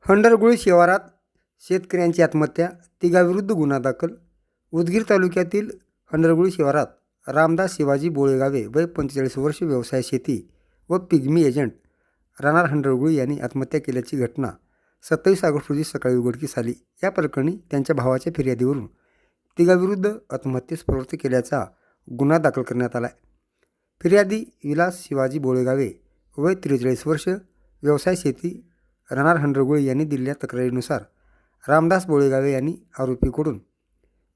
हंडरगुळी शिवारात शेतकऱ्यांची आत्महत्या, तिघाविरुद्ध गुन्हा दाखल. उदगीर तालुक्यातील हंडरगुळी शिवारात रामदास शिवाजी बोळेगावे वय 45 वर्ष, व्यवसाय शेती व पिग्मी एजंट राहणार हंडरगुळी यांनी आत्महत्या केल्याची घटना 27 ऑगस्ट रोजी सकाळी उघडकीस आली. या प्रकरणी त्यांच्या भावाच्या फिर्यादीवरून तिघाविरुद्ध आत्महत्येस प्रवृत्त केल्याचा गुन्हा दाखल करण्यात आला आहे. फिर्यादी विलास शिवाजी बोळेगावे वय 43 वर्ष, व्यवसाय शेती राहणार हंडरगुळी यांनी दिलेल्या तक्रारीनुसार रामदास बोळेगावे यांनी आरोपीकडून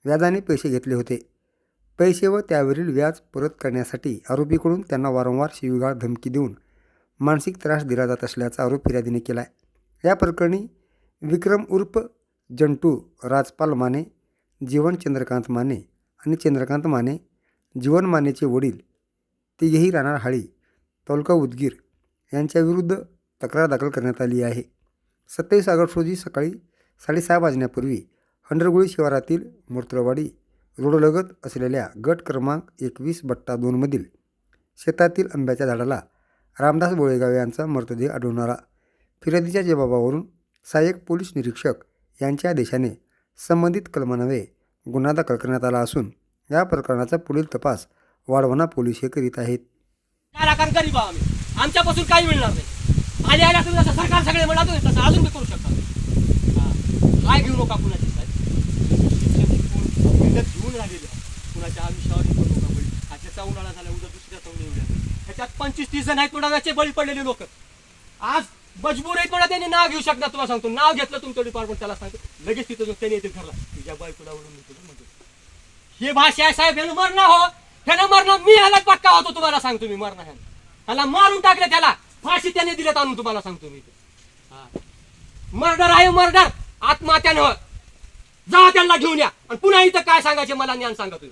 व्याजाने पैसे घेतले होते. पैसे व त्यावरील व्याज परत करण्यासाठी आरोपीकडून त्यांना वारंवार शिवीगाळ, धमकी देऊन मानसिक त्रास दिला जात असल्याचा आरोप फिर्यादीने केला आहे. या प्रकरणी विक्रम उर्फ जंटू राजपाल माने, जीवन चंद्रकांत माने आणि चंद्रकांत माने, जीवन मानेचे वडील तिघेही राहणार हाळी, तालुका उदगीर यांच्याविरुद्ध तक्रार दाखल करण्यात आली आहे. 27 ऑगस्ट रोजी सकाळी 6:30 वाजण्यापूर्वी हंडरगुळी शिवारातील मूर्त्रवाडी रोडलगत असलेल्या गट क्रमांक 21/2 मधील शेतातील आंब्याच्या झाडाला रामदास बोळेगावे यांचा मृतदेह आढळून आला. फिर्यादीच्या जबाबावरून सहाय्यक पोलीस निरीक्षक यांच्या आदेशाने संबंधित कलमान्वये गुन्हा दाखल करण्यात आला असून या प्रकरणाचा पुढील तपास वाढवणा पोलीस हे करीत आहेत. गरीब आम्ही, आमच्यापासून काही मिळणार नाही. आल्या तुम्ही जसं सरकार सगळे म्हणालो तसं अजून मी करू शकता. काय घेऊ नका कुणाची साहेब, घेऊन राहिलेले कुणाच्या आयुष्यावर करू नका बळी. त्याचा उन्हाळा झाला, उद्या दुसऱ्या चावणी उड्या. ह्याच्यात 25-30 जण आहेत तोडाव्याचे बळी पडलेले लोक. आज मजबूर आहेत म्हणा, त्यांनी नाव घेऊ शकणार. तुम्हाला सांगतो, नाव घेतलं तुमचं डिपार्टमेंट, त्याला सांगतो लगेच तिथं त्यांनी येते घरला, तुझ्या बायकोला उडून म्हणतो. हे भाषा आहे साहेब, ह्यानं मरणं हो, ह्यानं मरणं. मी ह्याला पक्का होतो, तुम्हाला सांगतो मी मरणं. ह्याला मारून टाकले, त्याला फाशी त्याने दिलेत आणून, तुम्हाला सांगतो मी. मर्डर आहे मर्डर, आत्महत्या नव्हे. जा त्यांना घेऊन या आणि पुन्हा इथं काय सांगायचे मला ज्ञान सांगा तुम्ही.